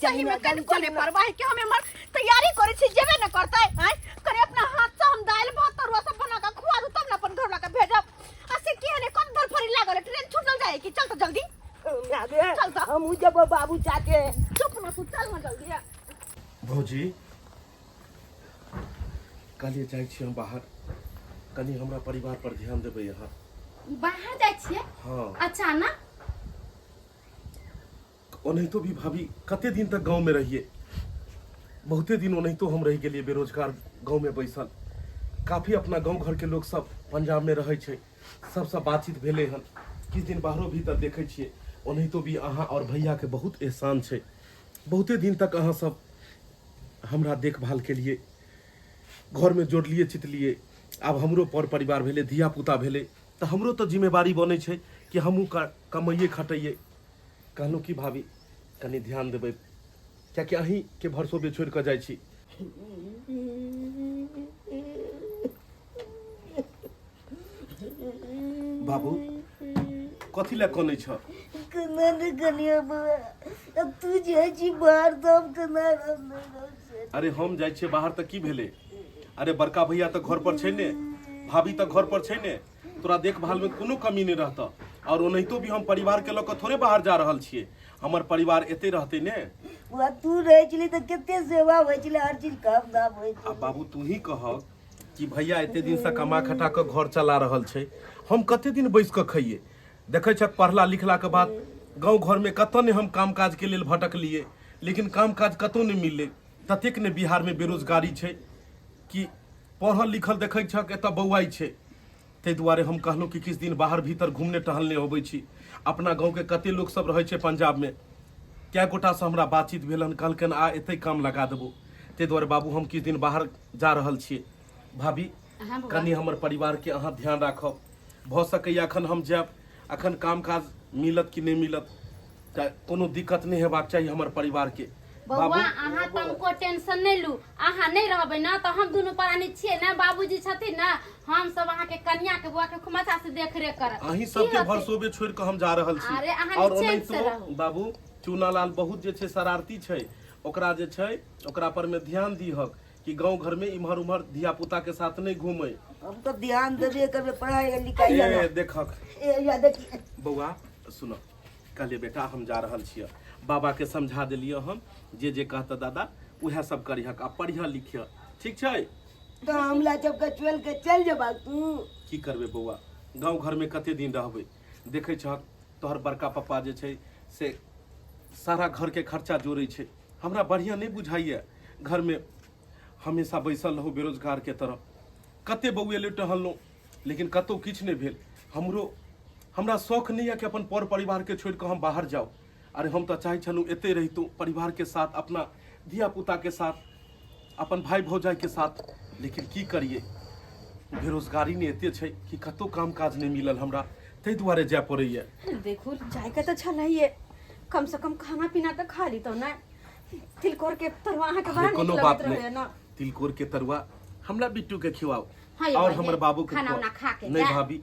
सही में कल कोने परवाह के हमें मर तैयारी करे छी जेबे न करतै हैं करे अपना हाथ से हम दाल भात तरुआ सब बना के खुआ दू तब न अपन घर ला के भेजब असे की है कौन धर फरी लागल ट्रेन छूटल जाए कि चल तो जल्दी चल तो हम जब बाबू चाचे चुप न तू चल न जल्दी भौजी काल्हि जाइ छी हम बाहर कनी हमरा परिवार पर ध्यान देबै यहाँ बाहर जाइ छिए हाँ अचानक ओनाहितो भी भाभी कते दिन तक गांव में रहिए बहुते दिन ओनाहितो हम रह गेलिए बेरोजगार गांव में बैसल काफी अपना गांव घर के लोग सब पंजाब में रहै छै सबसे बातचीत भेले हन किछ दिन बाहरो भीतर देखै छिए ओनाहितो भी अहाँ और भैया के बहुत एहसान छै बहुते दिन तक अहाँ सब हमरा देखभाल के लिए घर में जोड़लिए चितलिए आब हमरो पर परिवार भेले धिया पुता भेले तो हमरो तो जिम्मेवारी बने छै कि हमहू कमाइए खटाइए कहलूँ कि भाभी कनी ध्यान देबै कियाकि अहीं के भरसो बे छोड़ के जाइ छी बाबू कथी ला कनै छ कना न कनिया बुआ अब तू जाइ छी बाहर तब कना अरे हम जाइ छियै बाहर तऽ की भेले अरे बड़का भैया तऽ घर पर छै ने भाभी तऽ घर पर छै ने तोरा देखभाल में कोनो कमी नहीं रहता और ओनाहितो भी हम परिवार के लऽ कऽ थोड़े बाहर जा रहल छियै हमर परिवार एते रहते ने बुआ तू रहै छली तऽ केते सेवा होइ छलै हर चीज काम दाम होइ आ बाबू तू ही कह कि भैया एते दिन से कमा खटा के घर चला रहल छै हम कते दिन बैस के खइए देखे छक पढ़ला लिखला के बाद गांव घर में कतौ ने हम काम काज के लेल भटकलिए लेकिन काम काज कतौ नहीं मिलले ततेक ने बिहार में बेरोजगारी छै कि पढ़ल लिखल देखे छक एतऽ बौआई छै ताहि दुआरे हम कहलहुँ कि किछु दिन बाहर भीतर घूमने टहलने अबै छी अपना गाँव के कते लोग सब रहै छै पंजाब में क्या गोटा से हमरा बातचीत भेलन कहलकन आ एते काम लगा देबो ताहि दुआरे बाबू हम किछु दिन बाहर जा रहल छियै भाभी कनी हमर परिवार के अहाँ ध्यान राखब भऽ सकैया अखन हम जायब अखन काम काज मिलत कि नहीं मिलत तऽ कोनो दिक्कत नहीं हेबाक चाहिए हमर परिवार के बउआ अहाँ तनको टेंशन नहीं लू अहाँ नहीं रहबै ना तो हम दुनू प्राणी छियै ना बाबूजी छथिन ना हम सब अहाँ के कन्या के बुआ के खुमचा से देख रेख करब अहीं सब के भरसोबे छोड़ के हम जा रहल छी अरे अहाँ और निश्चिंत से ओनाहितो रहू बाबू चूनालाल बहुत जे छै शरारती छै ओकरा जे छै ओकरा पर में ध्यान दीहक कि गांव घर में इम्हर उम्हर धिया पुता के साथ नहीं घूमे हम तो ध्यान देबे करबे पढ़ाई लिखाई ए देखक ए या देखी बौआ सुनो कहले बेटा हम जा रहल छियै बाबा के समझा देलिए हम जे कहता दादा उहे सब करिहक आ पढ़िया लिखिया ठीक छै तो हमला जब के चल के चल जेबा तू की करबे बौआ गांव घर में कते दिन रहबे देखे छ तोहर बड़का पापा जे छै से सारा घर के खर्चा जोड़े छै हमरा बढ़िया नहीं बुझाइए घर में हमेशा बैसल रहू बेरोजगार के तरह कते बउए ले टहललो लेकिन कतौ किछ नहीं भेल हमरा शौक नहीं है कि अपन पर परिवार के छोड़ के हम बाहर जाओ अरे हम तो चाहे छलू एते रहितो परिवार के साथ अपना धिया पुता के साथ अपन भाई भौजाई के साथ लेकिन की करिए बेरोजगारी ने एते छै कि कतौ काम काज नहीं मिलल हमरा तै दुआरे जाय पड़ैया देखो जाय के तो छलैये कम से कम खाना पीना तो खा ली तो ना तिलकोर के तरुआ अहाँ के बड़ा नीक लगत रहे ना तिलकोर के तरुआ हमरा बिट्टू के खिलाओ हाय और भाई, हमर बाबू के खाना उना खा के नहीं जा। भाभी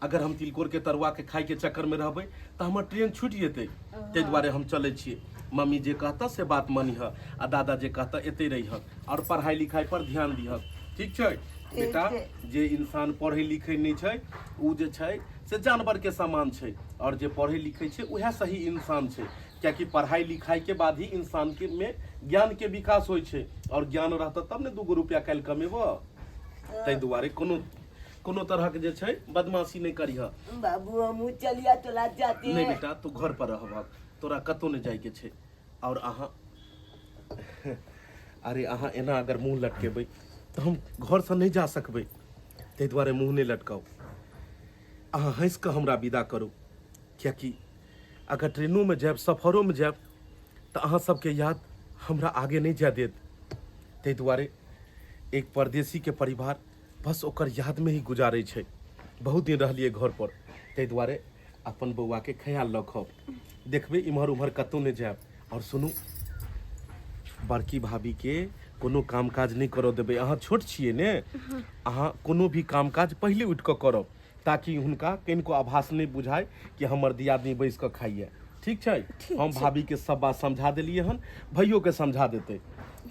अगर हम तिलकोर के तरुआ के खाई के चक्कर में रहबै तो हमर ट्रेन छूट जेतै तै दुआरे हम चलै छियै मम्मी जे कहता से बात मानिह आ दादा जे कहता एते रहिह और पढ़ाई लिखाई पर ध्यान दिह ठीक छै बेटा जे इंसान पढ़े लिखे नहीं छै उ जे छै से जानवर के समान छै और जे पढ़े लिखे छै उहे सही इंसान छै क्योंकि पढ़ाई लिखाई के बाद ही इंसान के में ज्ञान के विकास होय छै और ज्ञान रहता तब ने 2 रुपया काल कमेबो तै दुआरे कोनो तरह के जे छै बदमाशी नहीं करिह बाबू हम चलिया चला जाते नहीं बेटा तू घर पर रहब तोरा कतौ नहीं जाय के छै और अहाँ अरे अहाँ एना अगर मुंह लटकेबै तो हम घर से नहीं जा सकबै तै दुआरे मुंह नहीं लटकाओ अहाँ हंस के हमरा विदा करू कियाकि अगर ट्रेनों में जायब सफरों में जायब तो अहाँ सबके याद हमरा आगे नहीं जा देत तै दुआरे एक परदेसी के परिवार बस ओकर याद में ही गुजारे छै बहुत दिन रहलिए घर पर तै दुआरे अपन बौआ के ख्याल रखब देखबे इम्हर उम्हर कतौ नहीं जायब और सुनू बड़की भाभी के कोनो काम काज नहीं करो देबे अहाँ छोट छिए ने अहाँ कोनो भी काम काज पहले उठ के करब ताकि हुनका किनको आभास नहीं बुझाय कि हमर दियादनी बैस के खाइए ठीक छै हम भाभी के सब बात समझा देलिए हन भैयो के समझा देते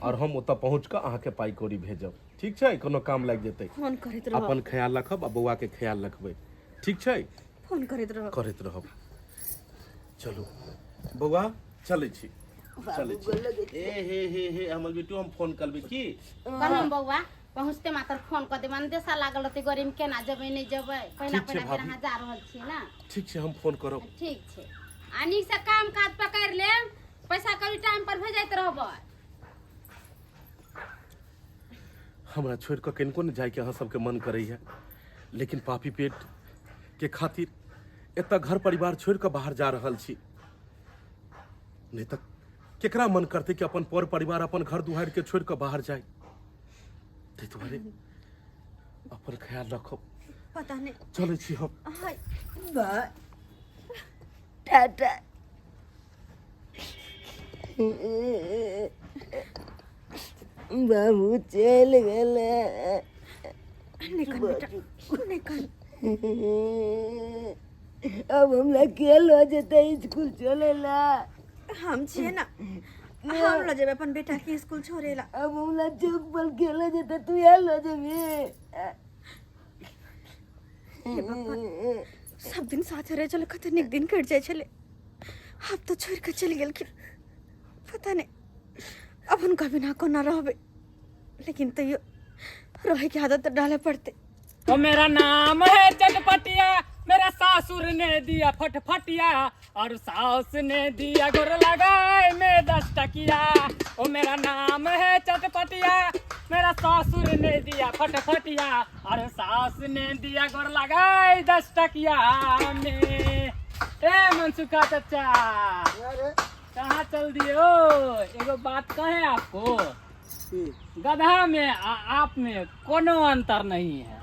और हम ओतऽ पहुँच कऽ अहाँके पाई कौड़ी भेजब ठीक छै कोनो काम लागि जेतै फोन करैत रह अपन ख्याल रखब आ बौआ के ख्याल रखबै ठीक छै फोन करैत रहब चलू बौआ चलै छी चलै छी हे हमर बेटू हम फोन करबै की कहलहुँ बौआ पहुँचते मात्र फोन कर देबै अंदेशा लागल रहतै गरीब केना जेबै नहीं जेबै पहिला ठीक छै पहिला बेर भाभी। अहाँ जा रहल छियै ना ठीक छै हम फोन करब ठीक छै आ नीक से काम काज पकड़ि लेब पैसा कौड़ी टाइम पर भेजैत रहबै हमरा छोड़ि कऽ किनको ने जायके अहाँ सबके मन करैया लेकिन पापी पेट के खातिर एतऽ घर परिवार छोड़ि कऽ बाहर जा रहल छी नहीं तऽ केकरा मन करते कि अपन पर परिवार अपन घर दुआरि के छोड़ि कऽ बाहर जाए ताहि दुआरे अपन ख्याल रखब पता नहीं चलै छी हम हाय बाय टाटा बाबू चल गेले निकल बेटा निकल अब हमरा के लो जेते स्कूल चलेला हम छिए ना हम ल जेबे अपन बेटा के स्कूल छोड़ेला अब हमरा चौक पर के लो जेते तू या लो जेबी हे भगवान सब दिन साथे रहे चले कते निक दिन कट जाय छले अब तो छोड़ के चल गेल कि पता नहीं अब उनका बिना को ना रहबे लेकिन तैयो रहे की आदत डाले पड़ते तो मेरा नाम है चटपटिया मेरा सासुर ने दिया फटफटिया और सास ने दिया गुर लगाए में 10 टकिया ओ मेरा नाम है चटपटिया मेरा सासुर ने दिया फटफटिया और सास ने दिया गुर लगाए 10 टकिया में ए मनसुखा चाचा कहाँ चल दियो एगो बात कहे आपको गधा में आप में कोनो अंतर नहीं है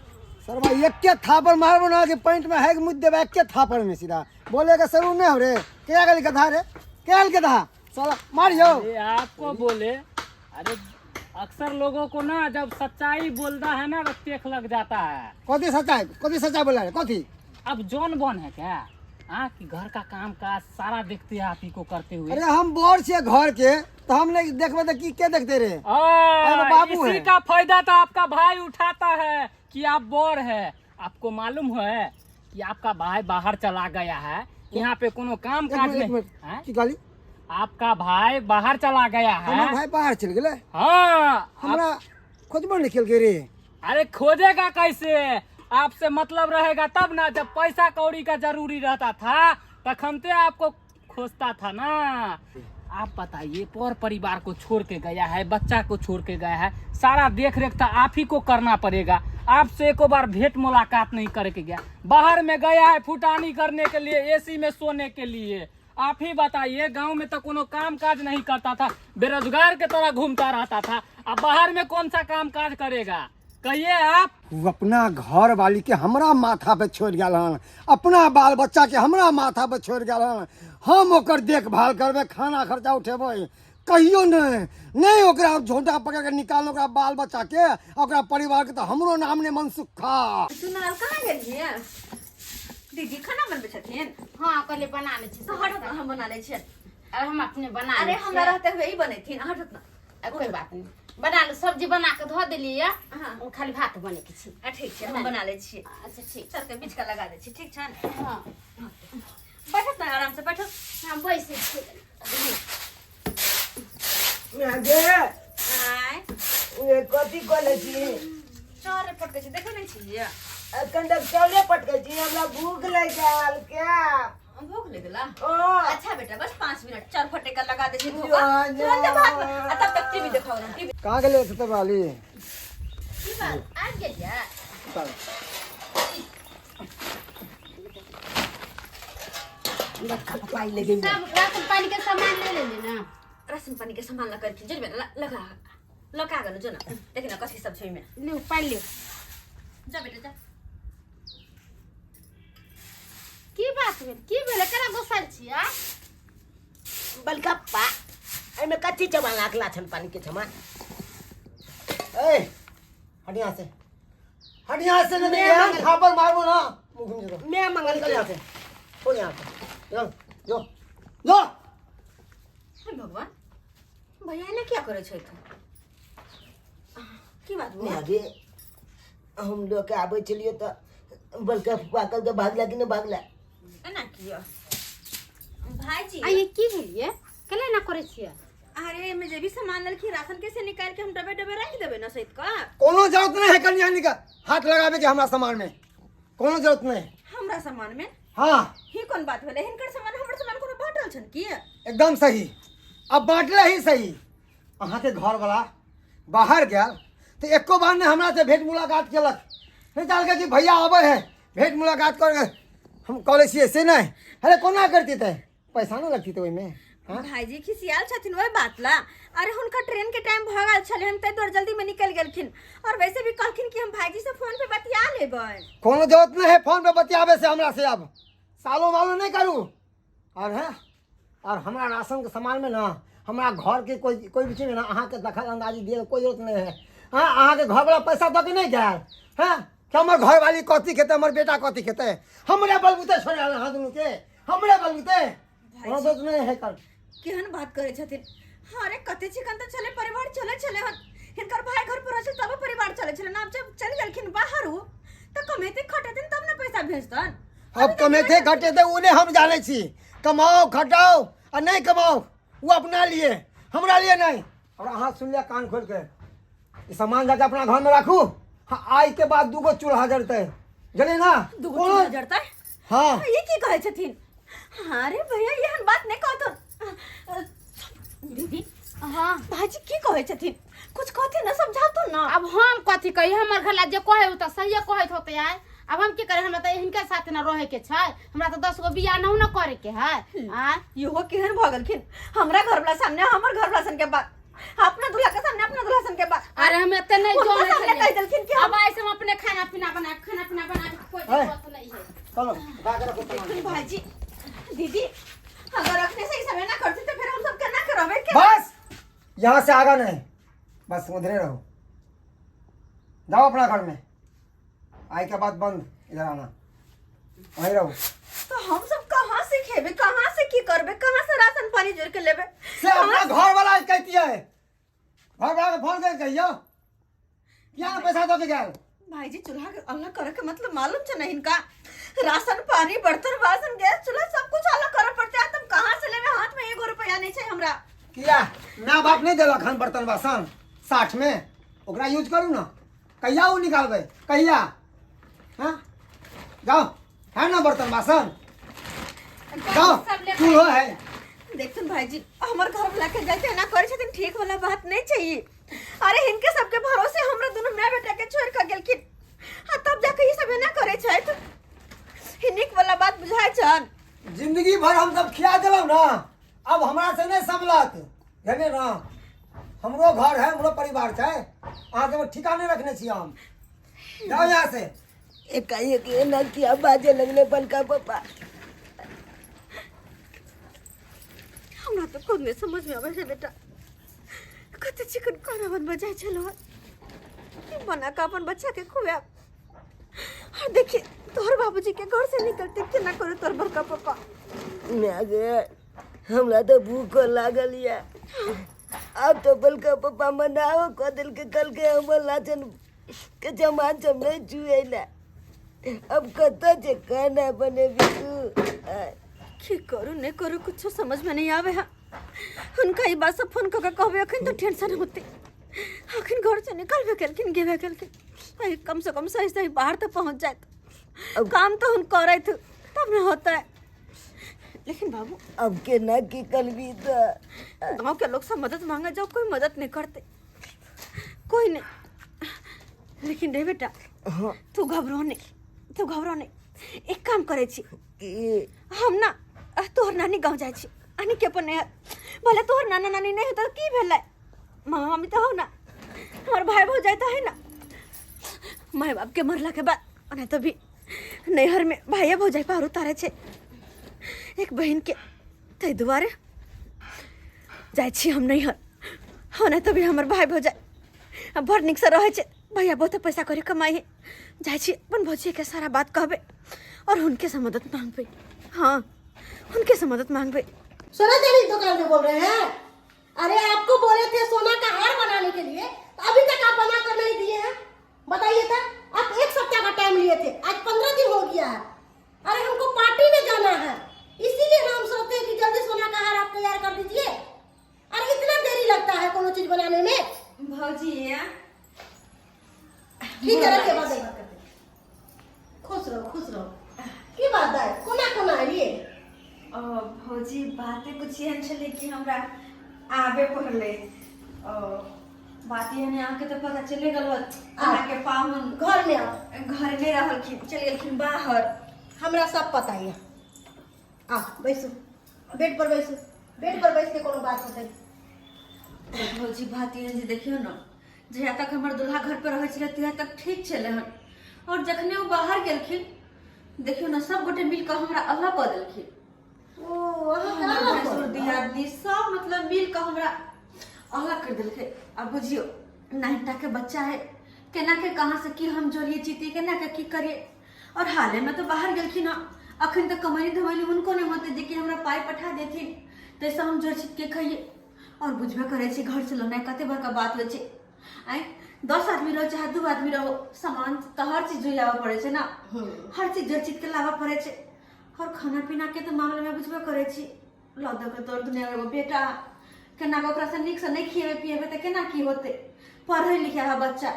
सर भाई एक के थापर मार बना के पॉइंट में है कि मुद्दे एक के थापर में सीधा बोलेगा सर नहीं हो रे क्या गली गधा रे क्या गधा साला मारियो ये आपको बोले अरे अक्सर लोगों को ना जब सच्चाई बोलता है ना तो टेक लग जाता है कथी सच्चाई बोला रे कथी अब जौन बन है क्या हाँ कि घर का काम काज सारा देखते हैं आप ही को करते हुए अरे हम बोर से घर के तो हम नहीं देखबे तो की के देखते रे बाबू इसी है का फायदा तो आपका भाई उठाता है कि आप बोर है आपको मालूम है कि आपका भाई बाहर चला गया है यहाँ पे कोनो काम काज एक नहीं मिनट हैं? की गाली आपका भाई बाहर चला गया हमारा है भाई बाहर चल गेले हाँ हमरा खुद में निकल गए रे अरे खोजेगा कैसे आपसे मतलब रहेगा तब ना जब पैसा कौड़ी का जरूरी रहता था तखन ते आपको खोजता था ना आप बताइए पर परिवार को छोड़ के गया है बच्चा को छोड़ के गया है सारा देख रेख तो आप ही को करना पड़ेगा आपसे एको बार भेंट मुलाकात नहीं करके गया बाहर में गया है फुटानी करने के लिए एसी में सोने के लिए आप ही बताइए गांव में तो कोनो काम काज नहीं करता था बेरोजगार के तरह घूमता रहता था अब बाहर में कौन सा काम काज करेगा कहिए आप वो अपना घर वाली के हमरा माथा पे छोड़ गया हन अपना बाल बच्चा के हमरा माथा पे छोड़ गया हन हम ओकर देखभाल करबे खाना खर्चा उठेबे कहियो नहीं ओकरा झोंटा पकड़ के निकाल ओकरा बाल बच्चा के ओकरा परिवार के तो हमरो नाम ने मनसुखा सुनाल कहाँ गेल है दीदी खाना बनबे छथिन हाँ कहले बना ले छी तो हटत ना हम बना ले छियै अब हम अपने बना अरे ले हमरा रहते हुए ही बनेथिन हटत ना कोई बात नहीं बना लो सब्जी बना के धो देलिए हाँ। खाली भात बने के छी ठीक छै हम बना ले छियै अच्छा ठीक चल के बीच का लगा दे छी ठीक छै हाँ बैठत ना आराम से बैठत हम बैसे छी आय कथी कले छी चारे पटके छै देखै नै छियै कंडक्टरे पटके छी हमरा भूख लागल क्या भूख लगला ओ अच्छा बेटा बस 5 मिनट चार फटे का लगा दे छी जा, तुरंत जा। भाग आ तब तक टीवी दिखाओ ना टीवी कहाँ गेले से वाली की बात आ गेलिया पाई लगे सब राशन पानी के सामान ले लेंगे ना राशन पानी के सामान लगा के जल में लगा गलो जो ना देखिन कथि सब छै में लियो पानी लियो जा बेटा जा की बात भेल की भेल केना गोसाल छियै बलगप्पा एमे कथी चमा लागला छन पानी के छमा ए हटिया से नहीं यार थापर मारबो ना मुंह घूम जगह मैं मंगल निकल यहाँ से हो यहाँ से जो जो दो हे भगवान भैया ने क्या करे छै की बात हुआ आगे हम लोग के आबे चलिए तो बलका पाकल के भागला कि न भागला एना किया भाईजी आ ये की भेलिए कले ना करे छिए अरे में जे भी सामान ललखी राशन कैसे निकाल के हम डबे डबे रख देबे ना सहित का कोनो जरूरत नहीं है कन्यानी का हाथ लगावे के हमरा सामान में कोनो जरूरत नहीं। हमरा सामान में हाँ ही कौन बात भेले हिनकर सामान हमर सामान कोनो बाटल छन की एकदम सही। अब बांटले ही सही। अहाँ के घर वाला बाहर गया तो एको बार ने हमरा से भेंट मुलाकात केलक नहीं चाल के कि भैया आवे है भेंट मुलाकात कर हम कॉलेज से नहीं अरे कोना करती थे पैसा ना लगती थे ओई में। हाँ? भाईजी खिसियाल छथिन वही बात ला अरे हुनका ट्रेन के टाइम भगल छले हम तै दूर जल्दी में निकल गेलखिन और वैसे भी कहलखिन कि हम भाईजी से फोन पे बतिया लेबै कोनो जरूरत नहीं है फोन पे बतियावे से हमरा से। अब सालों वालों नहीं करूँ और है और हमारा राशन के सामान में ना हमारा घर के कोई बीच में ना अहाँ के दखल अंदाजी दिए कोई जरूरत नहीं है। हाँ अहाँ के घर वाला पैसा दो के नहीं गया है क्या हमारे घर वाली कथी खेते हमारे बेटा कथी खेते हमरे बलबूते छोड़े हाथ दुनू के हमरे बलबूते कोनो जरूरत नहीं है कर केहन बात करे छथिन अरे कते चिकन त चले परिवार चले चले हन हिनकर भाई घर पर रहल तब परिवार चले चले ना जब चल गेलखिन बाहर हो त कमेते खटेतिन तब ना पैसा भेजतन अब कमेते खटेते उन्हें हम जाने छी कमाओ खटाओ और नहीं कमाओ वो अपना लिए हमरा लिए नहीं। और अहाँ सुन लिया कान खोल के ये सामान जाके अपना घर में रखू। हाँ आई के बाद दूगो चूल्हा जरते जले ना दुगो चूल्हा जरतै हाँ ये की कहे छथिन अरे भैया एहन बात नहीं कहत दीदी हां भाजी की कहे छथिन कुछ कहते ना समझा तो ना अब हम कथी कही हमर घर ला जे कहे उ त सही कहत होते है अब हम की करे हमरा त हिनके साथ ना रहे के छै हमरा त 10 गो बियाह न करे के है आ इहो केहन भगलखिन हमरा घर वाला सामने हमर घर वाला सन के बात अपना दूल्हा के सामने अपना दूल्हा सन के बात अरे हम एते नहीं उनका जोड़े सामने कह देलखिन कि अब ऐसे हम अपने खाना पीना बना कोई जरूरत नहीं है। चलो जाके रखो सामान। देखिन भाजी दीदी अगर रखने से ही समय ना करते तो फिर हम सब क्या ना करावे के बस यहाँ से आगा नहीं बस उधरे रहो जाओ अपना घर में आई के बाद बंद इधर आना वहीं रहो। तो हम सब कहाँ से खेबे कहाँ से की करबे कहाँ से राशन पानी जोड़ के लेबे से अपना घर वाला कहती है घर वाला के फोन करके कहियो क्या पैसा दो के गया भाईजी चूल्हा के अलग करे के मतलब मालूम छ नहीं इनका राशन पानी बर्तन बासन गैस चूल्हा सब कुछ अलग करे पड़ते है तुम कहाँ से लेबे हाथ में 1 रुपया नहीं छै हमरा किया ना बाप नहीं देलक हन बर्तन बासन 60 में ओकरा यूज करू ना कहिया वो निकालबे कहिया हाँ जाओ है ना बर्तन बासन जाओ चूल्हो है देखतन भाईजी हमर घर वाला के गलती ना करे छथिन ठीक वाला बात नहीं चाहिए अरे इनके सबके भरोसे हमरा दोनों माय बेटा के छोड़ के गेलखिन हां तब जाके ये सब ना करे छै हिनिक वाला बात बुझाय छन जिंदगी भर हम सब खिया देलौ ना अब हमरा से नहीं संभलत जाने ना हमरो घर है हमरो परिवार है अहाँ के ठिकाने रखने छी हम जाओ यहाँ से एकाएक ना किया बाजे लगले बलका पापा हमरा तो खुद में समझ में आवे छै बेटा कते चिकन करावन बजाय छलो कि बना का अपन बच्चा के खुआ और देखिए तोहर बाबूजी के घर से निकलते के ना करे तोर बड़का पापा ना गे हमरा तो भूख लागल या अब तो बलका पापा मनाओ को दिल के कल के हमर लाचन के जमान सब नहीं जुएला अब कत जे खाना बने तू की करू नहीं करू कुछ समझ में नहीं आवे है उनका ये बात सब फोन करके कहबे अखन तो टेंशन होते अखन घर से निकलबे केलखिन गेबे केलखिन कम से कम सही सही बाहर तो पहुंच जाए अब काम तो हम करे थे तब ना होता है लेकिन बाबू अब के ना की कल भी तो गांव के लोग सब मदद मांगे जाओ कोई मदद नहीं करते कोई नहीं लेकिन रे बेटा तू घबरो नहीं एक काम करे छी हम ना तोहर नानी गाँव जाए छी अनी के अपन भले तोहर नाना नानी नहीं होता की भेलै मामा मामी तो हो ना हमार भाई भौजाई तो है ना माय बाप के मरला के बाद नहीं तो भी नैहर में भाई भौजाई पार उतारे छे एक बहन के तै दुआरे जाए छी हम नैहर हाँ नहीं तो भी हमार भाई भौजाई बड़ निक से रहे छे भैया बहुत पैसा करी कमाई है जाए छी अपन भौजी के सारा बात कहबे और उनके से मदद मांगबे हाँ उनके से मदद मांगबे सोना चांदी की दुकान से बोल रहे हैं? अरे आपको बोले थे सोना का हार बनाने के लिए, तो अभी तक आप बना कर नहीं दिए हैं। बताइए था, आप 1 सप्ताह का टाइम लिए थे, आज 15 दिन हो गया है। अरे हमको पार्टी में जाना है, इसीलिए हम सोचते हैं कि जल्दी सोना का हार आप तैयार कर दीजिए। अरे इतना देरी लगता है कोनो चीज बनाने में? भौजी ठीक है, रखिए, बात करते हैं। खुश रहो, खुश रहो। की बात है, कोना है ये? भौजी बातें कुछ एहन छले कि हमरा आबे पड़ले। बात एहन आके तो पता चले गल के पाहुन घर में आओ। घर में रहलखिन, चल गेलखिन बाहर। हमरा सब पता है। आ बैसू, बेड पर बैसू, बेड पर बैठ के कोनो बात बताइए। भौजी बात एहन जे देखियो न, जहिया तक हमर दूल्हा घर पर रहै छलै तहिया तक ठीक छलै हन, और जखने वो बाहर गेलखिन देखियो न, सब गोटे मिलकर हमरा अलग कऽ देलखिन। भैंसुर दियादनी सब मतलब मिलकर हमरा अलग कर देलकै। अब बुझियो 9टा के बच्चा है, केना के कहाँ से की हम जोड़िए चीती, केना के की करिए। और हाले में तो बाहर गेलखिन हँ, अखन तक कमैनी धमैली हुनको नहीं होते जे कि हमरा पाई पठा देथिन, तैसे हम जोड़ चीत के खाइए। और बुझबे करे छी घर चलनाइ कते बड़का बात होइ छै। आइ 10 आदमी रहो चाहे 2 आदमी रहो, सामान तो हर चीज जो लाबऽ पड़े छै ना, हर चीज जोड़ चीत के लाबऽ पड़े छै। और खाना पीना के तो मामले में बुझबे करे छी, लद के तोड़ दुनिया एगो बेटा, केना के ओकरा से नीक से नहीं खिएबे पिएबे तो केना की होते। पढ़े लिखे है बच्चा,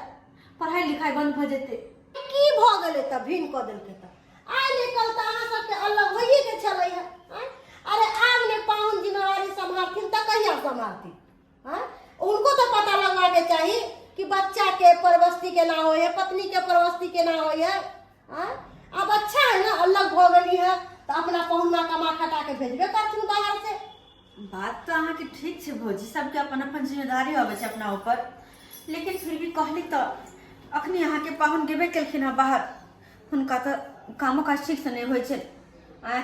पढ़ाई लिखाई बंद भ जेते। की भ गेलै त भिन क देलकै त आइ निकल त अहाँ सबके अलग होइए के छलै है। अरे आब ने पाहुन जिम्मेवारी संभालथिन त कहिया संभालथिन? उनको तो पता लगवा के चाहिए कि बच्चा के परवस्ती केना होय है, पत्नी के परवस्ती केना होय है। अब अच्छा है ना, अलग भ गेली है तो अपना पहुना कमा खटा के भेजबे करथिन बाहर से। बात तो अहाँ के ठीक छै भौजी, सबके अपन अपन जिम्मेदारी होवे छै अपना ऊपर, लेकिन फिर भी कहली तो अखनी अहाँ के पाहुन गेबे केलखिन हँ बाहर, हुनका तो कामो काज ठीक से नहीं होइ छै।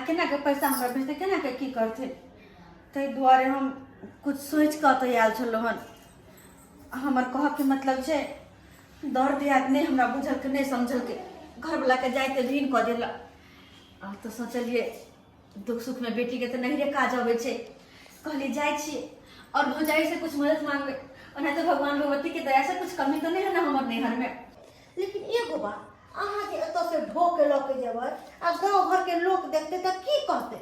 केना के पैसा हमरा भेजते, केना के की करते, ताहि दुआरे हम कुछ सोच के तो आयल छलहुँ हन। हमर कहब के मतलब छै दौड़ दियाद नहीं हमरा बुझल के नहीं समझल के, घर वाला के जाते ऋण कऽ देला। तो सोचलिए दुख सुख में बेटी के तो नहिरे काज अबै छै, कहली जाइ छियै और भौजाई से कुछ मदद मांगबे, ओना तो भगवान भगवती के दया से कुछ कमी तो नहीं है ना हमर नैहर में। लेकिन एगो बात, अहाँ जे एतऽ से ढो के लऽ के जेबै आ गाँव घर के लोक देखते तऽ की कहते?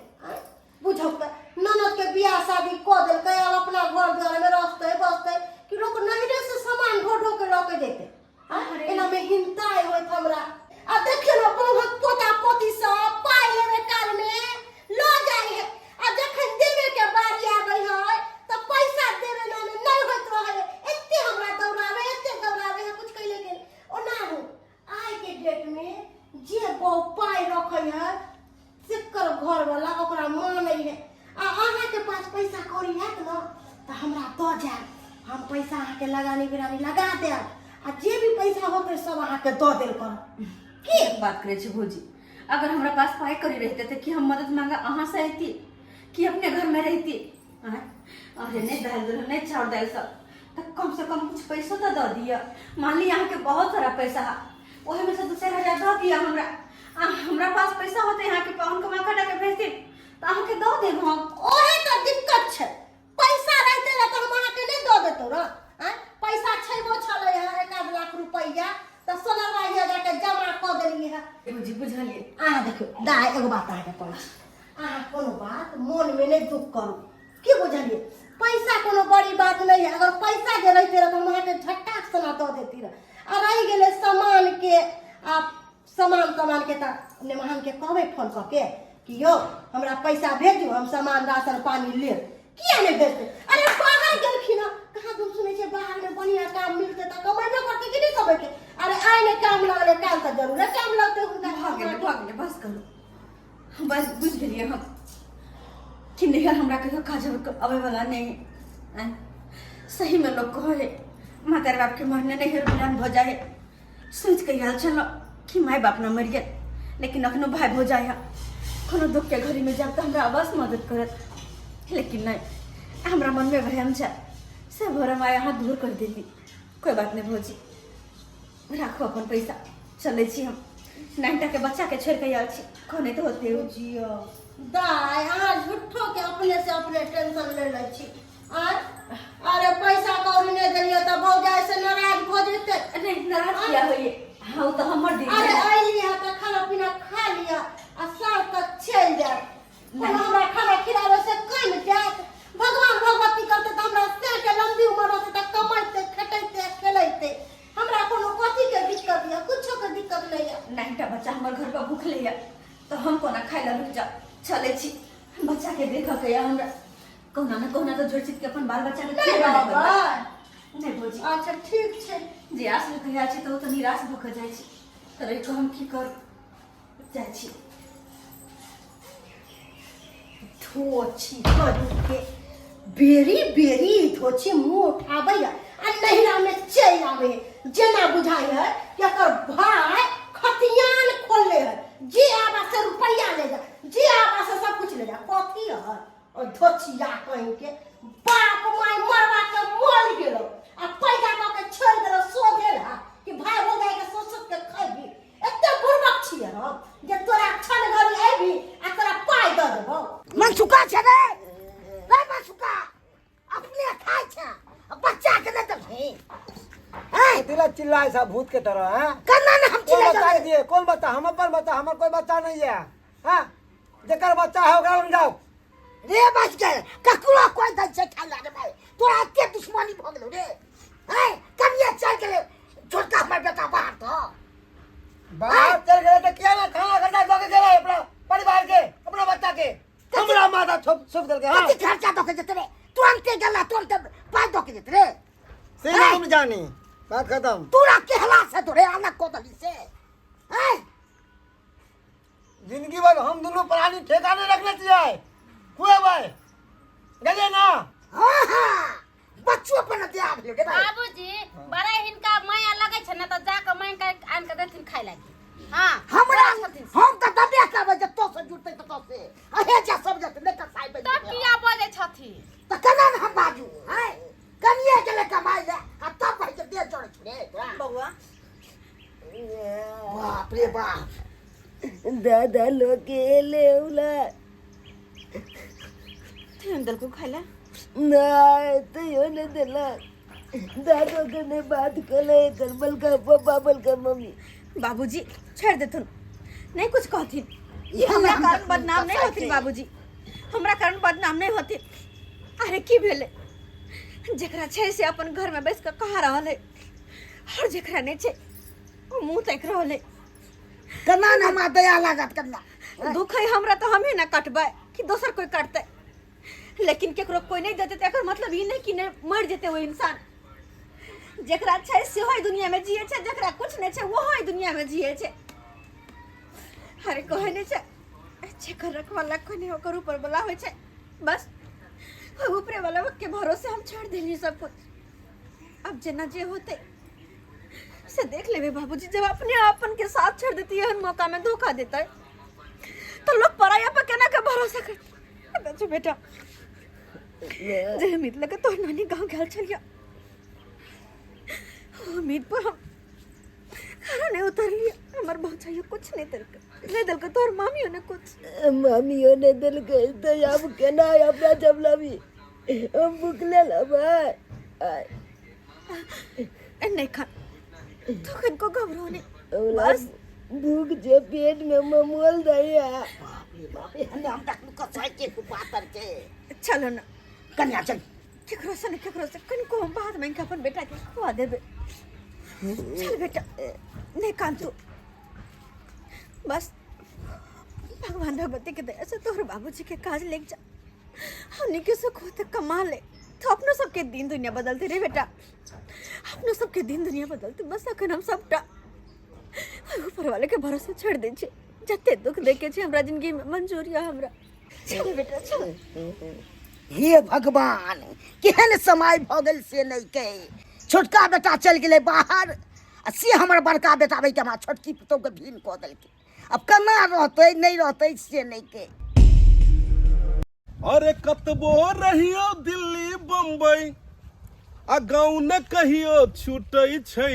बुझौ त ननद के बियाह शादी कऽ देलकै, अब अपना घर द्वार में रहतै बसतै कि लोग नहिरे से सामान ढो ढो के लऽ के जेतै। एना में हिंता होइत हमरा। आ देखियो ना बहुत पोता पोती सब पाइ लेबे काल में लऽ जाइ है, आ जखन देवे के बारी आबै है त पैसा देवे ना में नहीं होइत रहे। एते हमरा दौड़ावे है कुछ कइले गेल ओना हो। आइ के डेट में जे बहु पाइ रखै है सेकर घर वाला ओकरा मानै है। आ अहाँ के पास पैसा कौड़ी हैत न त हमरा दऽ जाएब, हम पैसा अहाँ के लगानी बिरानी लगा देब, आ जे भी पैसा होतै सब अहाँ के दऽ देल करब। की बात करे छी भौजी, अगर हमरा पास पाई करी रहते तो कि हम मदद मांगा अहाँ से अइती कि अपने घर में रहती? अरे नहीं दाल दूल्हा नहीं चाउर दाल सब, तो कम से कम कुछ पैसा तो दऽ दिया। मान ली यहाँ के बहुत सारा पैसा है, वही में से 2-4 हजार दऽ दिया हमरा। हमरा पास पैसा होते यहाँ के पाहुन कमा खटा के भेजती तो अहाँ के दऽ देब हम। ओहे त दिक्कत छै, पैसा रहते त हम अहाँ के नहीं दऽ देतौ ना। पैसा छैबो छलै है 1 लाख रुपैया त सोनरवा जगह के जमा कऽ देलिए है। भौजी बुझलिए? अहाँ देखियो दाइ एगो बात अहाँ के कहै छी, अहाँ कोनो बात मन में नहीं दुख करू, की बुझलिए? पैसा कोनो बड़ी बात नहीं है। अगर पैसा जे रहते रह तो हम अहाँ के झट्टा से ना दऽ देती रह। आ रहि गेलै सामान के, आप सामान के त नेमहान के कहबै फोन कऽ के कि यो हमरा पैसा भेजू, हम सामान राशन पानी लेब। किया नहीं भेजते? अरे बाहर गेलखिन हँ, कहाँ तुम सुनै छै बाहर में बढ़िया काम मिलते त कमेबे करते कि नहीं कमे के? अरे आइ ने काम लगले, काम त जरूर काम लगते हुनका। भाग गेले बस करो, हम बस बुझ गेलिए हम कि नैहर हमरा कहियो काज अबै वाला नहीं है। सही में लोग कहे माता बाप के मरने नैहर बिरान भ जाए, सोच के आयल छल कि माय बाप न मर गए, लेकिन अखनो भाई भौजाई है, कोनो दुख के घड़ी में जब तो हमरा अवश्य मदद करत। लेकिन नहीं, हमरा मन में भरम छै, से भरम आय अहाँ दूर कर देली। कोई बात नहीं भौजी, राखो अपन पैसा, चले छी हम। 9टा के बच्चा के छोड़ के आयल छी, कहने तो होते हो। जियो दाय आज झूठो के अपने से अपने टेंशन ले लै छी अरे पैसा कौड़ी नहीं देलिए तो भौजाई से नाराज हो जेते नहीं नाराज किया होइए हाँ तो हमर दी अरे आइली है तो खाना पीना खा लिया आ शाम तक चल जाए हमरा खाना खिलावे से कम जात भगवान भगवती करते तो हमरा से के लंबी उम्र होते तो कमाइते खटैते खेलैते हमरा कोनो कथी के दिक्कत या कुछो के दिक्कत नहीं है नहीं टा बच्चा हमर घर पर भूख ले तो हम कोना खाइ ला रुक जा चले छी बच्चा के देख के या हमरा कोना न तो जोड़ चित के अपन बाल बच्चा के नहीं बाबा नहीं बोजी अच्छा ठीक छे जे आस में कहिया छी तो निराश भ के जाय छी तरे को हम की कर जाय छी थोची करू के बेरी बेरी थोची मुंह उठाबै आ नहिरा में चल आवे जेना बुझाय है एकर भाई खतियान खोलले है जे आबा से रुपया ले जा जे आबा से सब कुछ ले जा कथी है और धोचिया कहीं के बाप माय मरवा के मर गेलो आ पैदा क के छोड़ देलो सो गेला कि भाई हो जाए के सोचत के खैबी एते बुरबक छियै हम जे तोरा छन गरी आबी आ तोरा पाई द देबो मनसुका छे रे मनसुका अपने खाय छे बच्चा के न दे दिला चिल्लाए सा भूत के तरह है कन्ना न हम चिल्ला बता दिए कौन बता हम अपन बता हमर कोई बच्चा नहीं है हां जेकर बच्चा है ओकरा लग जाओ रे बच गए ककरो कोई दल से खाला रे भाई तोरा के दुश्मनी भ गेलो रे हैं कनिया चल गेले छोटका हमर बेटा बाहर तो बाहर चल गए तो क्या ना खाना खंडा दो के गेला अपना परिवार के अपना बच्चा के हमरा माथा छुप दल के हां कति खर्चा दो के जते रे तुरंत गेला तुरंत पाई दो के जते रे से हम जानी बात खत्म तोरा के हला से तोरे अलग को दली से हैं जिंदगी भर हम दोनों प्राणी ठेकाने रखने चाहिए हुए भाई गले ना हां हां बच्चों पर न दिया भेले रे भाई बाबूजी बड़ा हिनका माया लगे छ न त जाके माय के आन के देथिन खाइ लागी हां हमरा हम त दबे करबै जे तो से जुटते त तो से अहे जा सब जते लेकर साई पे त किया बजे छथि त कना न हम बाजू हैं कनिए गेले कमाई ले आ तब भाई के दे जोड़ छुड़े बउआ बाप रे बाप दादा लोग के लेउला हम दल को खाइला नहीं तो यो ने दिला दादो के ने बात कले करबल का पापा बल का मम्मी बाबूजी छोड़ देथुन नहीं कुछ कहथिन हमरा कारण बदनाम नहीं होथिन बाबूजी हमरा कारण बदनाम नहीं होथिन अरे की भेले जेकरा छै से अपन घर में बैस के कहा रहल है और जेकरा नहीं छै वो मुंह तक रहल है कना न हमरा दया लागत कना दुख है हमरा तो हम ही ना कटबै कि दोसर कोई कटते लेकिन केकरो कोई नहीं देते एकर मतलब ई नहीं कि नहीं मर जेते वो इंसान जेकरा छै से होय दुनिया में जिए छै जेकरा कुछ नहीं छै वो होय दुनिया में जिए छै अरे कहे नहीं छै जेकर रखवाला कोई नहीं ओकर ऊपर वाला होय छै बस ऊपर वाला के भरोसे हम छोड़ देली सब कुछ अब जेना जे होते से देख लेबे बाबूजी जब अपने अपन के साथ छोड़ देती है मौका में धोखा देता है तो लोग पराया पर केना के भरोसा कर बच्चे बेटा जे उम्मीद लगे तो नानी गांव गल चलिया उम्मीद पर हम खाना नहीं उतर लिया हमार बहुत चाहिए कुछ नहीं दिल का तोर मामियों ने कुछ मामियों ने दिल के तो अब केना अपना जबला भी हम भूख ले ला भाई नहीं खा तो इनको घबराने बस भूख जो पेट में ममोल दया बाप रे हम तक को साई के पातर के चलो ना कन्या चल केकरो से कनको हम बाद में अपन बेटा के खुआ देबे चल बेटा नहीं कान तू बस भगवान भगवती के दया से तोहर बाबूजी के काज लेके जा हमने के सुख होते कमा ले तो अपनो सबके दिन दुनिया बदलते रे बेटा अपनो सबके दिन दुनिया बदलते बस अखन हम सबटा ऊपर वाले के भरोसे छोड़ दे छे जते दुख देखे छे हमरा जिंदगी में मंजूर या हमरा चल बेटा चल हे भगवान केहन समय भ गेल से नहीं के छोटका बेटा चल गेले बाहर आ से हमर बड़का बेटा बैठ हमरा छोटकी पुतौ के भीन क देलकै अब केना रहतै नहीं रहतै से नहीं के अरे कतबो रहियो दिल्ली बम्बई आ गाँव न कहियो छूटै छै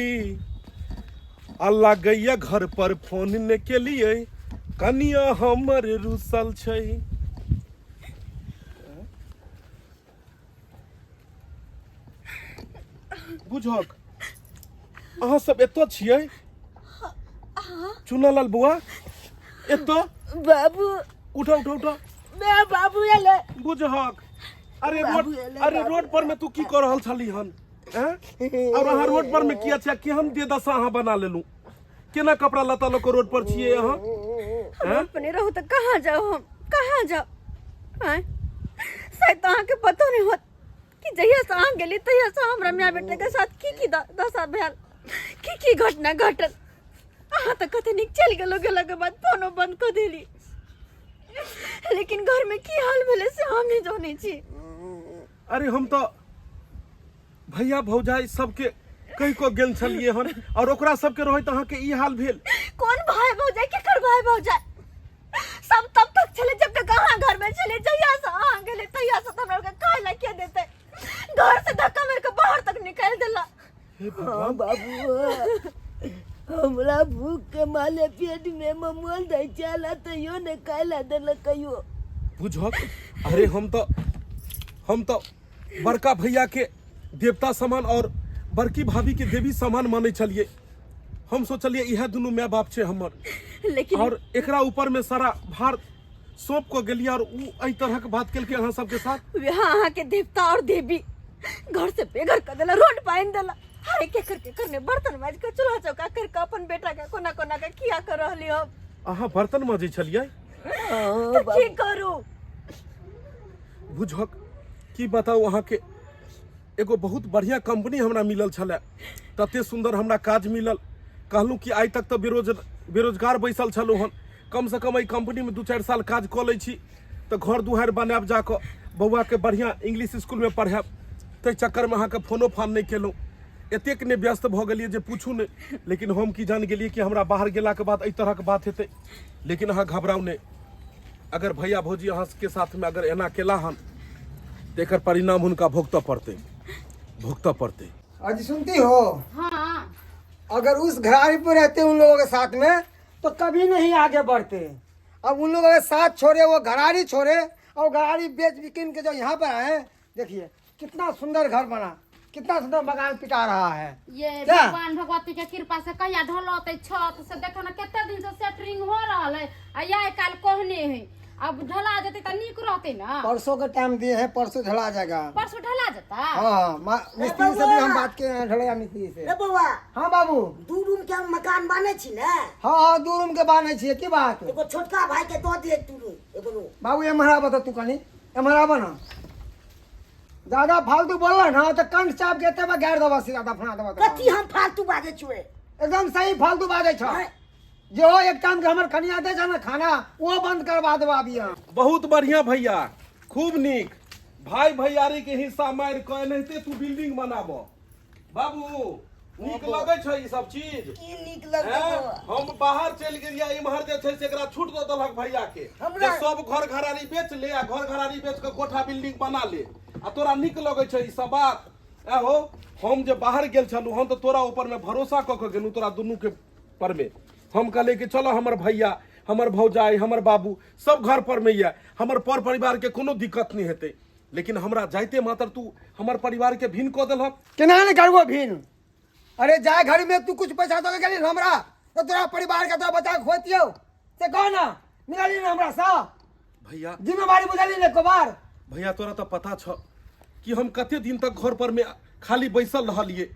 आ लागैया घर पर फोन ने के लिए कनिया हमर रुसल छै बुझक अहाँ सब एतऽ छियै चुनालाल बुआ एतऽ बाबू उठो उठो उठो मैं बाबू एले बुझक अरे बाबू, अरे रोड पर में तू की कर रहल छली हन हैं? और अहाँ रोड पर में किया छै केहन दे दशा अहाँ बना लेलू केना कपड़ा लत्ता लोग रोड पर छियै अहाँ हम अपने रहू तो कहाँ जाओ हम कहाँ जाओ आय शायद अहाँ के पता नहीं होत कि जहिया से अहाँ गेली तहिया से हमरा मियां बेटे के साथ की दशा भेल की घटना घटल अहाँ तो कते निक चल गेलो के बाद फोनो बंद कर देली लेकिन घर में की हाल भेले से हम नहीं जाने छी अरे हम तो भैया भौजाई सबके कहि को गेल छलिए हन और ओकरा सबके रहत अहाँ के ई हाल भेल कौन भाई भौजाई केकर भाई भौजाई सब तब तक चले जब तक अहाँ घर में चले जहिया से अहाँ गेले तहिया से हमरा के खाए ला के देते घर से धक्का मार के बाहर तक निकाल देला हे हाँ भगवान बाबू हमरा भूख के माले पेट में ममोल दे चला तो यो ने काला देल कहियो बुझक अरे हम तो बड़का भैया के देवता समान और बड़की भाभी के देवी समान माने छलिए हम सोचलिए यह दोनों माय बाप छे हमर लेकिन और एकरा ऊपर में सारा भार सौंप को गेलिए और उ एहि तरह के बात केलके अहाँ सबके साथ अहाँ के देवता और देवी घर से बेघर कर देला रोड पाइन देला हाय के करने बर्तन माज के चूल्हा चौका करके अपन बेटा के कोना कोना के किया कर रहली हम अहाँ बर्तन माजे छलिए तो की करू बुझक की बताऊ अहाँ के एगो बहुत बढ़िया कंपनी हमरा मिलल छले तते सुंदर हमरा काज मिलल कहलूँ कि आइ तक तो बेरोजगार बैसल छलूँ हन कम से कम एहि कंपनी में 2-4 साल काज कऽ लै छी तो घर दुआर बनाब जाकऽ बौआ के बढ़िया इंग्लिश स्कूल में पढ़ाब ताहि चक्कर में अहाँके फोनो फान नहीं केलहुँ एतेक ने व्यस्त भऽ गेलियै जे पूछू नहीं लेकिन हम की जान गेलियै कि हमरा बाहर गेला के बाद एहि तरह के बात हेतै लेकिन अहाँ घबराउ नहीं अगर भैया भौजी अहाँ के साथ में अगर एना केला हन तो एकर परिणाम हुनका भुगतऽ पड़ते अजी सुनती हो हाँ अगर उस घराड़ी पे रहते उन लोगों के साथ में तो कभी नहीं आगे बढ़ते अब उन लोगों के साथ छोड़े वो घराड़ी छोड़े और घराड़ी बेच बिकिन के जो यहाँ पर आए देखिए कितना सुंदर घर बना कितना सुंदर मकान पिटा रहा है ये क्या? भगवान भगवती के कृपा से कहिया ढलते छत से देखो ना कितने दिन से सेटरिंग हो रहा है आ या काल कहने है अब ढला जाते तो नीक रहते ना परसों का टाइम दिए हैं परसों ढला जाएगा परसों ढला जाता हाँ मिस्त्री से भी हम बात किए हैं ढलैया मिस्त्री से ए बउआ हाँ बाबू 2 रूम के हम मकान बाने छी ने हाँ हाँ 2 रूम के बाने छिए की बात एगो छोटका भाई के दो दिए 2 रूम एगो रूम बाबू ये मरा बता तू कनी ये मरा बना ज्यादा फालतू बोल ना तो कंठ चाप के तब गैर दबा सीधा दफना दबा कथी हम फालतू बाजे छुए एकदम सही फालतू बाजे छ जो एक टाइम के हमर कनिया दे छ ना खाना वो बंद करवा देबा अभी बहुत बढ़िया भैया खूब नीक भाई भैयारी के हिस्सा मार के एनाहिते तू बिल्डिंग बनाबो बाबू नीक लगे छै ई सब चीज की नीक हैं? लगतो हम बाहर चल गेलिया इम्हर जे छै से एकरा छूट दो देलक भैया के जे सब घर घरारी बेच ले आ घर घरारी बेच के कोठा बिल्डिंग बना ले आ तोरा नीक लगे छै ई सब बात एहो हम जे बाहर गेल छलू हम तो तोरा ऊपर में भरोसा क के गेलू तोरा दुनू के पर में हम कहले कि चलो हमर भैया हमर भौजाई हमर बाबू सब घर पर में ये हमर पर परिवार के कोनो दिक्कत नहीं हेतै लेकिन हमरा जाइते मात्र तू हमर परिवार के भिन्न क देलक केना ने करबो भिन अरे जाए घर में तू कुछ पैसा दे गेली हमरा तो तोरा परिवार के तोरा बचा के खोतियो से कह ना मिलाली ना हमरा सा भैया जिम्मेवारी बुझाली ने को बार भैया तोरा तो पता छ कि हम कते दिन तक घर पर में खाली बैसल रहलिए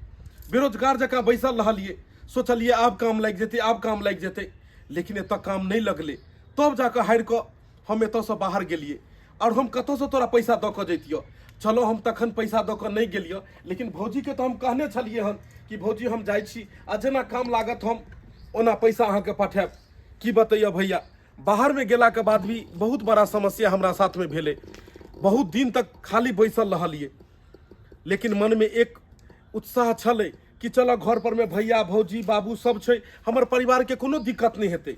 बेरोजगार जकाँ बैसल रहलिए सोचलिए आब काम लग जेते लेकिन एतऽ काम नहीं लगले तब जाकर हारि कऽ हम एतऽ से बाहर गेलिए और हम कतऽ से तोरा पैसा दऽ कऽ जैतियो चलो हम तखन पैसा दऽ कऽ नहीं गेलियो लेकिन भौजी के तो हम कहने छलिए हन कि भौजी हम जाइ छी आ जेना काम लागत हम ओना पैसा अहाँके पठायब की बतैया भैया बाहर में गेला के बाद भी बहुत बड़ा समस्या हमरा साथ में भेले बहुत दिन तक खाली बैसल रहलिए लेकिन मन में एक उत्साह छलै कि चलो घर पर में भैया भौजी बाबू सब छै हमर परिवार के कोनो दिक्कत नहीं हेतै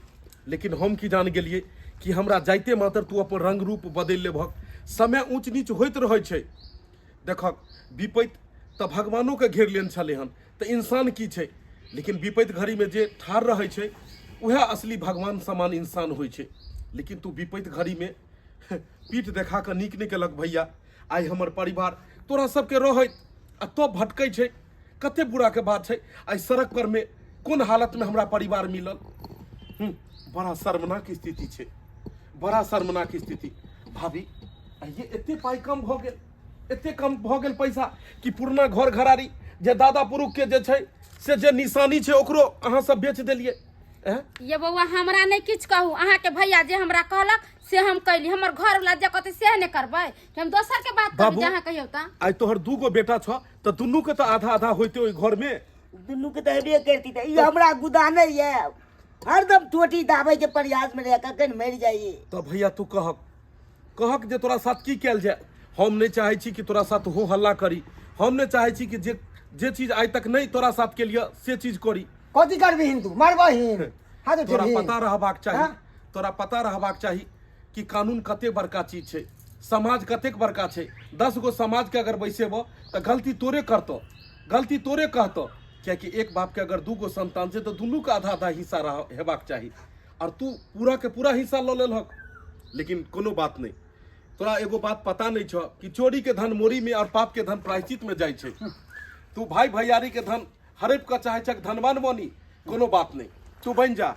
लेकिन हम की जान गेलिए कि हमरा जाइते मात्र तू अपन रंग रूप बदल लेबहक समय ऊंच नीच होइत रहै छै देखक विपैत तऽ भगवानो के घेर लेन छलै हन तऽ इंसान की छै लेकिन विपैत घड़ी में जे ठाढ़ रहै छै वह असली भगवान समान इंसान होइ छै लेकिन तू विपैत घड़ी में पीठ देखा कऽ नीक नहीं केलक भैया आइ हमर परिवार तोरा सबके रहैत आ तो भटकै छै कते बुरा के बात है। आई सड़क पर में कोन हालत में हमरा परिवार मिलल। बड़ा शर्मनाक स्थिति छे, बड़ा शर्मनाक स्थिति। भाभी ये एते पाई कम भ गेल, एते कम भ गेल पैसा कि पुरना घर घरारी जे दादा पुरुष के जे छै से जे निशानी छै ओकरो अहाँ सब बेच देलिए। ये बउआ हमरा नहीं किछ कहू, अहाँ के भैया जे हमरा कहलक से हम कैली, हमर घर वाला जे कहते से नहीं करबै कि हम दोसर के बात करब। जहाँ कहियो त आई तोहर दूगो बेटा छ त दुन्नू के त आधा आधा होइते ओइ घर में। दुनू के तो हेबे करती था। ये हमरा गुदाने है, हरदम टोटी दाबे के प्रयास में रह कखन मर जाइए। तो भैया तू कहक जे तोरा साथ की कैल जाए। हम नहीं चाहे छी कि तोरा साथ हो हल्ला करी, हम नहीं चाहे छी कि जे चीज आज तक नहीं तोरा साथ के लिए से चीज करी। कथी करबी हिंदू मारबही? तोरा पता रहबाक चाहिए, तोरा पता रहबाक चाहिए कि कानून कते बड़का चीज छै, समाज कतेक बड़का छै। 10 गो समाज के अगर बैसेब तो गलती तोरे करतो, गलती तोरे कहतो। क्योंकि एक बाप के अगर 2 गो संतान छै तो दुनू के आधा आधा हिस्सा हेबाक चाहिए। और तू पूरा के पूरा हिस्सा ल लेलहक। लेकिन कोनो बात नहीं, तोरा एगो बात पता नहीं छ कि चोरी के धन मोरी में और पाप के धन प्रायश्चित में जाय छै। तू भाई भैयारी के धन हड़प के चाहे छक धनवान बनी, कोनो बात नहीं, तू बन जा।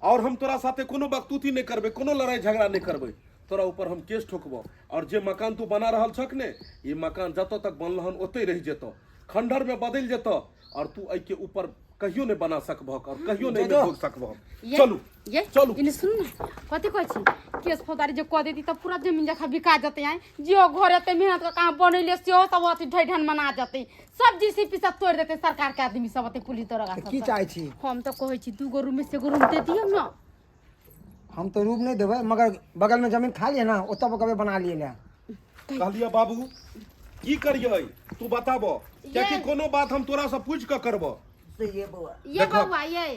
और हम तोरा साथे कोनो बकतूती नहीं करबे, कोनो लड़ाई झगड़ा नहीं करबे। तोरा ऊपर हम केस ठोकबो। और जे मकान तू बना रहल छक ने, ये मकान जतो तक बनलहन ओते रह जेतो, खंडर में बदल जेतो। और तू आई के ऊपर कहियो नहीं बना सकबह और कहियो नहीं भोग सकबह। चलू ये चलू इने सुन ना कथी कहै छी, केस फौदारी जे कह देती त पूरा जमीन जखा बिका जते। आइ जियो घर एते मेहनत के काम बनैले सेहो सब अथी ढैढन मना जते, सब जीसी पीसा तोड़ देते सरकार के आदमी सब अते पुलिस दरोगा सब। की चाहे छी? हम तो कहै छी 2 गो रूम में से एगो रूम दे दियो ना। हम तो रूम नहीं देवे, मगर बगल में जमीन खाली है ना, ओतब कबे बना लिए ले। कहलिया बाबू की करिए तू बताबो, क्योंकि कोनो बात हम तोरा से पूछ के करबो। ये बउआ ये बउआ ये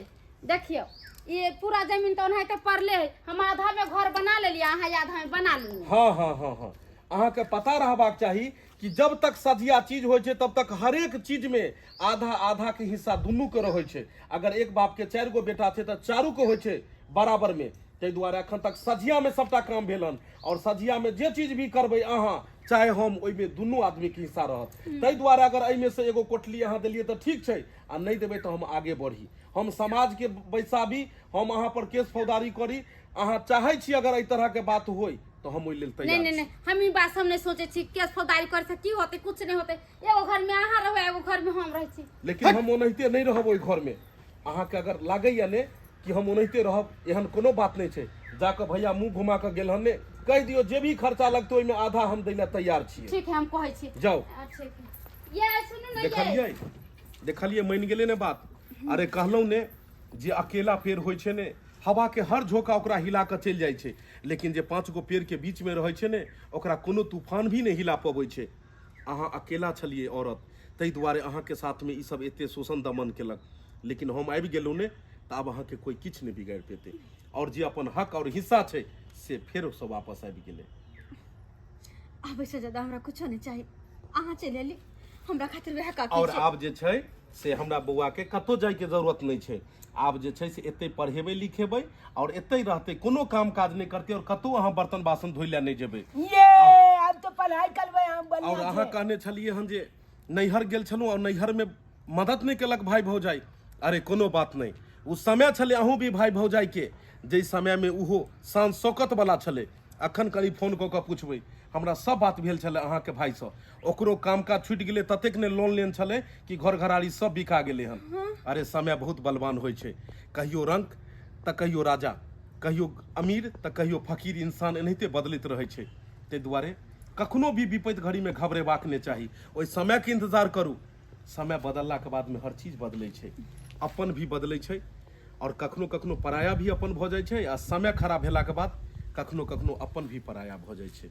देखियो, ये पूरा जमीन तो ओनाहिते पड़ले है, हम आधा में घर बना लेलिए, अहाँ आधा में बना लेलिए। हाँ अहाँ के पता रहबाक चाहिए कि जब तक सजिया चीज होय छै तब तक हर एक चीज में आधा आधा के हिस्सा दुनू के रहै छै। अगर एक बाप के 4 गो बेटा छै त चारू के होय छै बराबर में। ताहि दुआरे अखन तक सजिया में सबटा काम भेलन। और सजिया में जे चीज भी करबै अहाँ चाहे हम, ओइ में दुनू आदमी के हिस्सा रहत। ताहि दुआरे अगर एहि में से एगो कोठली अहाँ देलिए तो ठीक छै, आ नहीं देबै तो हम आगे बढ़ी, हम समाज के बैसाबी, हम अहाँ पर केस फौजदारी करी। अहाँ चाहे छी अगर एहि तरह के बात होय तो हम ओइ लेल तैयार छी। नहीं हम ई बात हम नहीं सोचे छी केस फौजदारी करे से की होते, कुछ नहीं होते। एगो घर में अहाँ रहबै, एगो घर में हम रहै छी। लेकिन हम ओनाहिते नहीं रहब ओइ घर में। अहाँ के अगर लागैया ने कि हम ओनाहिते रहब, एहन कोनो बात नहीं छै। जाकर भैया मुंह घुमा के गेल हन ने, कह दियो जे भी खर्चा लगतो ओइ में आधा हम दै ला तैयार छी। ठीक है हम कहै छी, जाओ। ठीक है ये सुनू ना, देखलिए मान गेले ने बात। अरे कहलौं ने जे अकेला पेड़ होय छै ने, हवा के हर झोंका ओकरा हिला के चल जाय छै। लेकिन जे 5 गो पेड़ के बीच में रहै छै ने, ओकरा कोनो तूफान भी नहीं हिला पबै छै। अहाँ अकेला छलिए औरत, ताहि दुआरे अहाँ के साथ में ई सब एते शोषण दमन केलक। लेकिन हम आबि गेलौं ने त आब अहाँ के कोई किछ नहीं बिगाड़ पेते। और जे अपन हक और हिस्सा छै से फेर सब वापस आबि गेलै। अब से ज्यादा हमरा कुछो नहीं चाहिए, अहाँ चल एली हमरा खातिर वह काफी और छै। आब जे छै से हमरा बौआ के कतौ जाय के जरूरत नहीं छै। आब जे छै से एते पढ़ेबै लिखेबै और एते रहते, कोनो काम काज नहीं करते और कतौ अहाँ बर्तन बासन धोइ ला नहीं जेबै। ये अब तो पढ़ाई करबै हम बढ़िया और अहाँ कहने छलिए हन जे नैहर गेल छलहुँ और नैहर में मदद नहीं केलक भाई भौजाई। अरे कोनो बात नहीं, उस समय छले अहूँ भी भाई भौजाई के, जे समय में उहो शान शौकत वाला छले। अखन करी फोन कऽ के पूछबै, हमरा सब बात भेल छले अहाँ के भाई से। ओकरो काम काज छूटि गेलै, ततेक ने लोन लेन छले कि घर घराड़ी सब बिका गेलै हन। अरे समय बहुत बलवान होइ छै, कहियो रंक तऽ कहियो राजा, कहियो अमीर तऽ कहियो फकीर। इंसान एनाहिते बदलैत रहै छै। ताहि दुआरे कखनो भी विपत्ति घड़ी में घबरेबाक नहि चाही, ओहि समय के इंतजार करू। समय बदलला के बाद में हर चीज बदलै छै, अपन भी बदलै छै और कखनो कखनो पराया भी अपन भऽ जाइ छै। आ समय खराब भेला के बाद कखनो कखनो अपन भी पराया भऽ जाइ छै।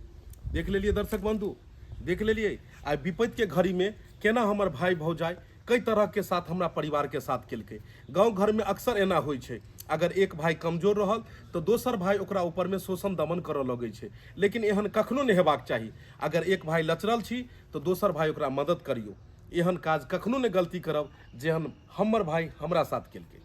देख लेलिए दर्शक बंधु, देख लेलिए आइ विपत्ति के घड़ी में केना हमर भाई भौजाई कई तरह के साथ हमरा परिवार के साथ केलकै। गांव घर में अक्सर एना होइ छै, अगर एक भाई कमजोर रहल तो दोसर भाई ओकरा ऊपर में शोषण दमन करऽ लगै छै। लेकिन एहन कखनो नहीं हेबाक चाही। अगर एक भाई लचरल छी तो दोसर भाई ओकरा मदद करियो। एहन काज कखनो नहीं गलती करब जेहन हमर भाई हमरा साथ केलकै।